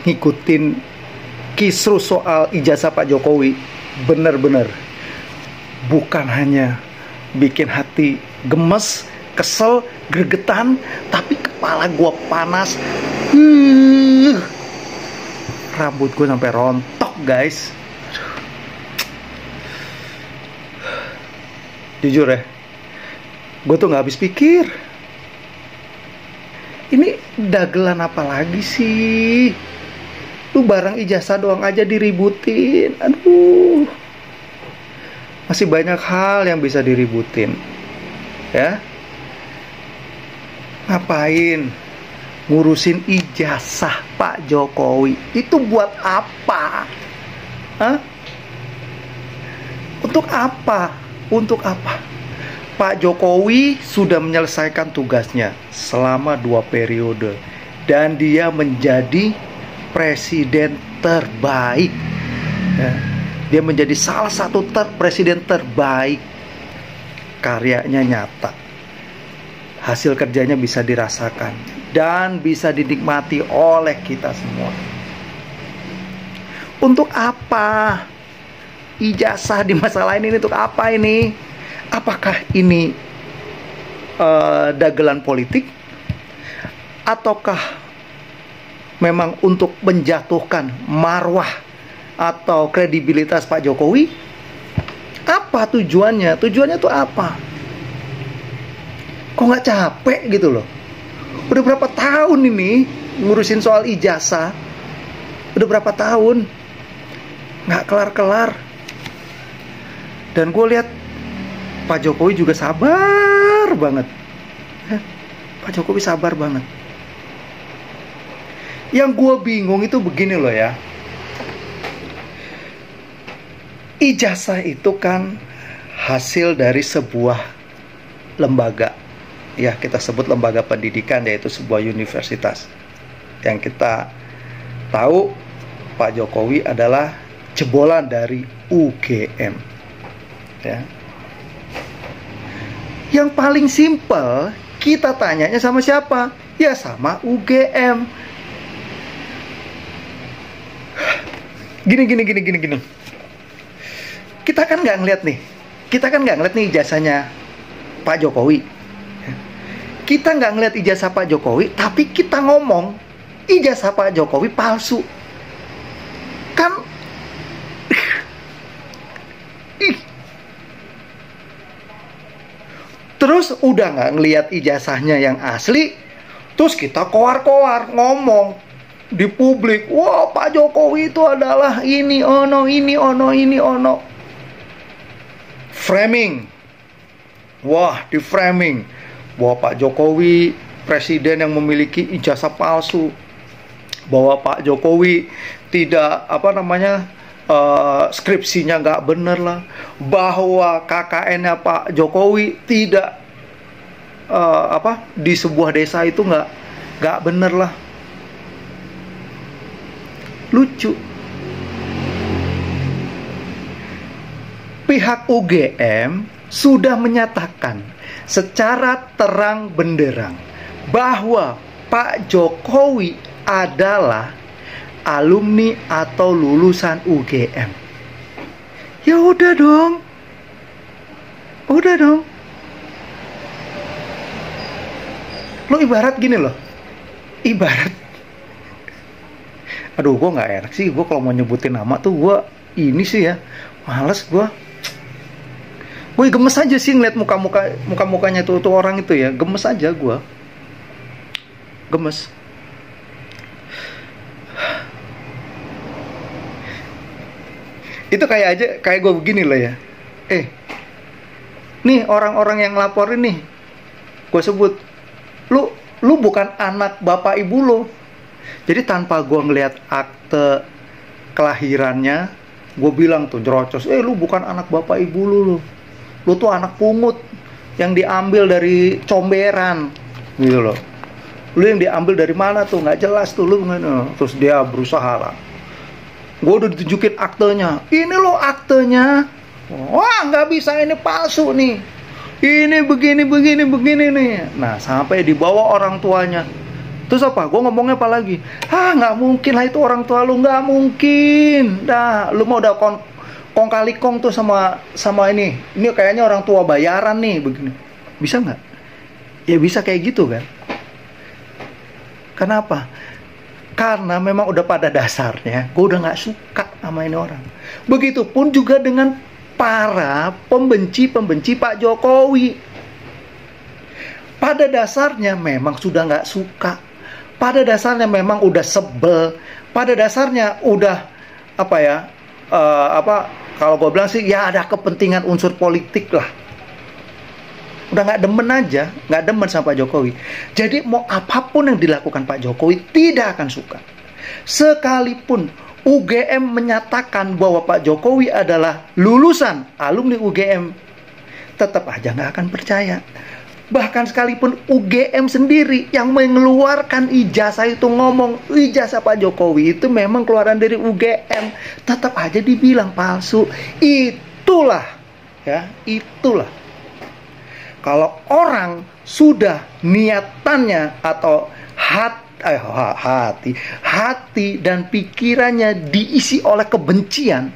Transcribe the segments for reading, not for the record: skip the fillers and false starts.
Ngikutin kisruh soal ijazah Pak Jokowi bener-bener bukan hanya bikin hati gemes, kesel, gregetan, tapi kepala gua panas. Rambut gue sampai rontok, guys. Jujur ya, gue tuh nggak habis pikir. Ini dagelan apa lagi sih? Lu barang ijazah doang aja diributin. Aduh, masih banyak hal yang bisa diributin. Ya, ngapain ngurusin ijazah Pak Jokowi? Itu buat apa? Hah? Untuk apa? Untuk apa? Pak Jokowi sudah menyelesaikan tugasnya selama 2 periode dan dia menjadi presiden terbaik. Ya. Dia menjadi salah satu presiden terbaik. Karyanya nyata, hasil kerjanya bisa dirasakan dan bisa dinikmati oleh kita semua. Untuk apa ijazah di masa lain ini? Untuk apa ini? Apakah ini dagelan politik? Ataukah memang untuk menjatuhkan marwah atau kredibilitas Pak Jokowi? Apa tujuannya? Tujuannya tuh apa? Kok nggak capek gitu loh? Udah berapa tahun ini ngurusin soal ijazah? Udah berapa tahun? Nggak kelar-kelar. Dan gue lihat Pak Jokowi juga sabar banget. Pak Jokowi sabar banget. Yang gue bingung itu begini loh ya. Ijazah itu kan hasil dari sebuah lembaga. Ya, kita sebut lembaga pendidikan, yaitu sebuah universitas. Yang kita tahu Pak Jokowi adalah jebolan dari UGM. Ya. Yang paling simpel, kita tanyanya sama siapa? Ya sama UGM. Gini. Kita kan nggak ngeliat nih ijazahnya Pak Jokowi. Kita nggak ngeliat ijazah Pak Jokowi, tapi kita ngomong ijazah Pak Jokowi palsu. Kan terus udah nggak ngeliat ijazahnya yang asli, terus kita koar-koar ngomong di publik, wah Pak Jokowi itu adalah ini ono. Framing. Wah, di framing bahwa Pak Jokowi presiden yang memiliki ijazah palsu, bahwa Pak Jokowi tidak skripsinya nggak bener lah, bahwa KKN-nya Pak Jokowi tidak di sebuah desa itu nggak bener lah. Lucu. Pihak UGM sudah menyatakan secara terang benderang bahwa Pak Jokowi adalah alumni atau lulusan UGM. Ya udah dong. Lo ibarat gini loh. Aduh, gue nggak enak sih. Gue kalau mau nyebutin nama tuh gue ini sih ya, males gue. Gue gemes aja sih ngeliat muka-mukanya tuh orang itu ya, gemes aja gue. Gemes. Itu kayak gue begini loh ya. Nih orang-orang yang laporin nih, gue sebut, lu bukan anak bapak ibu lo. Jadi tanpa gue ngeliat akte kelahirannya, gue bilang tuh jerocos, lu bukan anak bapak ibu lu tuh anak pungut yang diambil dari comberan, gitu loh. Lu yang diambil dari mana tuh, nggak jelas tuh lu. Terus dia berusaha lah. Gue udah ditunjukin aktenya, ini loh aktenya. Wah, nggak bisa, ini palsu nih. Ini begini nih. Nah, sampai dibawa orang tuanya. Terus apa? Gue ngomongnya apa lagi? Nggak mungkin lah itu orang tua lu, nggak mungkin. Dah, lu mau udah kong kali kong tuh sama ini. Ini kayaknya orang tua bayaran nih, begini. Bisa nggak? Ya bisa kayak gitu kan? Kenapa? Karena memang udah pada dasarnya gue udah nggak suka sama ini orang. Begitupun juga dengan para pembenci Pak Jokowi. Pada dasarnya memang sudah nggak suka. Pada dasarnya memang udah sebel. Pada dasarnya udah kalau gue bilang sih ya ada kepentingan unsur politik lah. Udah nggak demen aja, nggak demen sama Pak Jokowi. Jadi mau apapun yang dilakukan Pak Jokowi tidak akan suka. Sekalipun UGM menyatakan bahwa Pak Jokowi adalah lulusan alumni UGM, tetap aja nggak akan percaya. Bahkan sekalipun UGM sendiri yang mengeluarkan ijazah itu ngomong ijazah Pak Jokowi itu memang keluaran dari UGM, tetap aja dibilang palsu. Itulah kalau orang sudah niatannya atau hati dan pikirannya diisi oleh kebencian,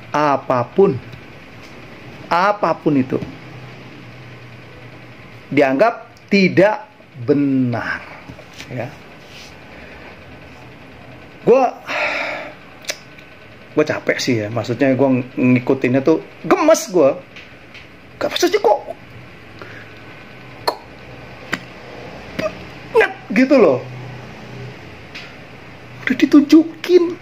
apapun itu dianggap tidak benar, ya. Gue capek sih ya, maksudnya gue ngikutinnya tuh gemes gue. Maksudnya kok nget gitu loh. Udah ditunjukin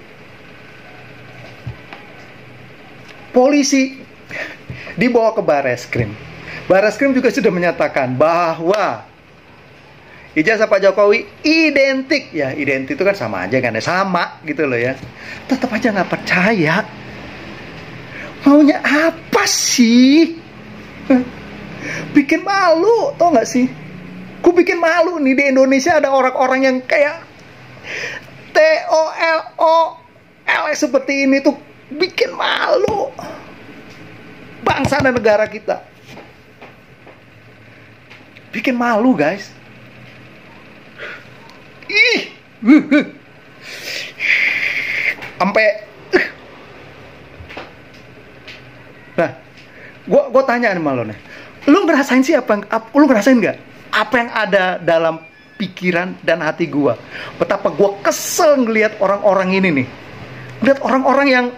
polisi dibawa ke Barreskrim. Barreskrim juga sudah menyatakan bahwa ijazah Pak Jokowi identik. Ya, identik itu kan sama aja kan ya, sama gitu loh ya. Tetap aja nggak percaya. Maunya apa sih? Bikin malu, tau nggak sih? Ku bikin malu nih, di Indonesia ada orang-orang yang kayak TOLOL seperti ini tuh bikin malu bangsa dan negara kita. Bikin malu, guys. Sampai nah, gue tanya nih sama lo nih, lu ngerasain sih lu ngerasain nggak apa yang ada dalam pikiran dan hati gue? Betapa gue kesel ngelihat orang-orang ini nih, ngelihat orang-orang yang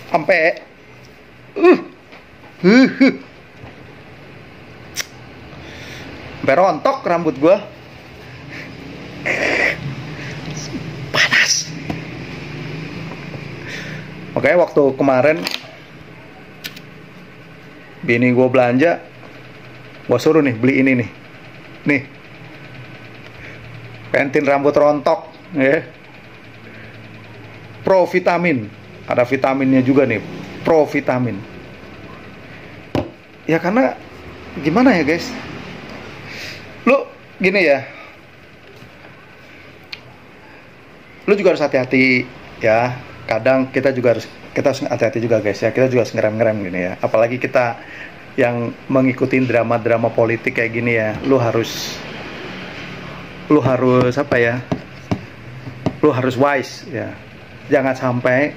sampai sampai rontok rambut gue, panas. Oke, waktu kemarin bini gue belanja, gue suruh nih beli ini nih pentin rambut rontok ya, Pro Vitamin, ada vitaminnya juga nih, Pro Vitamin. Ya karena gimana ya guys, lu gini ya, lu juga harus hati-hati ya. Kadang kita harus hati-hati juga guys ya. Kita juga harus ngerem-ngerem gini ya. Apalagi kita yang mengikuti drama-drama politik kayak gini ya. Lu harus apa ya? Lu harus wise ya. Jangan sampai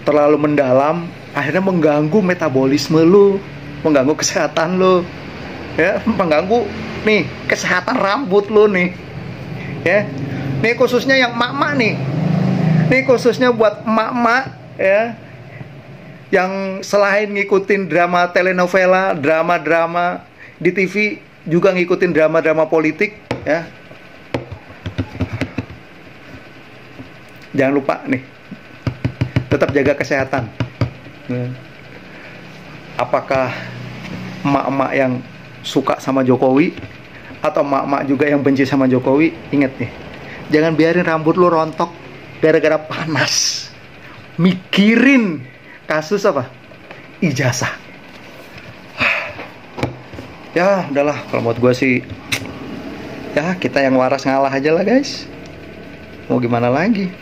terlalu mendalam, akhirnya mengganggu metabolisme lu, mengganggu kesehatan lu, ya, mengganggu nih kesehatan rambut lu nih, ya. Nih khususnya yang mak-mak nih. Ini khususnya buat emak-emak ya, yang selain ngikutin drama telenovela, drama-drama di TV, juga ngikutin drama-drama politik ya. Jangan lupa nih, tetap jaga kesehatan. Apakah emak-emak yang suka sama Jokowi atau emak-emak juga yang benci sama Jokowi? Ingat nih, jangan biarin rambut lu rontok gara-gara panas. Mikirin kasus apa? Ijazah. Ya udahlah, kalau buat gue sih ya kita yang waras ngalah aja lah guys. Mau gimana lagi?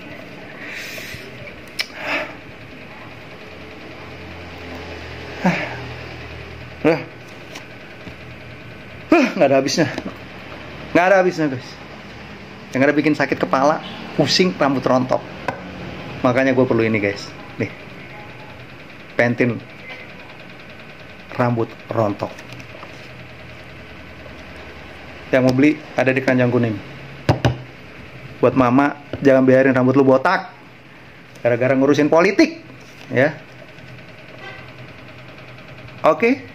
nggak ada habisnya. Nggak ada habisnya, guys. Yang ada bikin sakit kepala, pusing, rambut rontok. Makanya gue perlu ini, guys. Nih, Pantene rambut rontok. Yang mau beli ada di keranjang kuning. Buat mama, jangan biarin rambut lu botak gara-gara ngurusin politik, ya. Oke.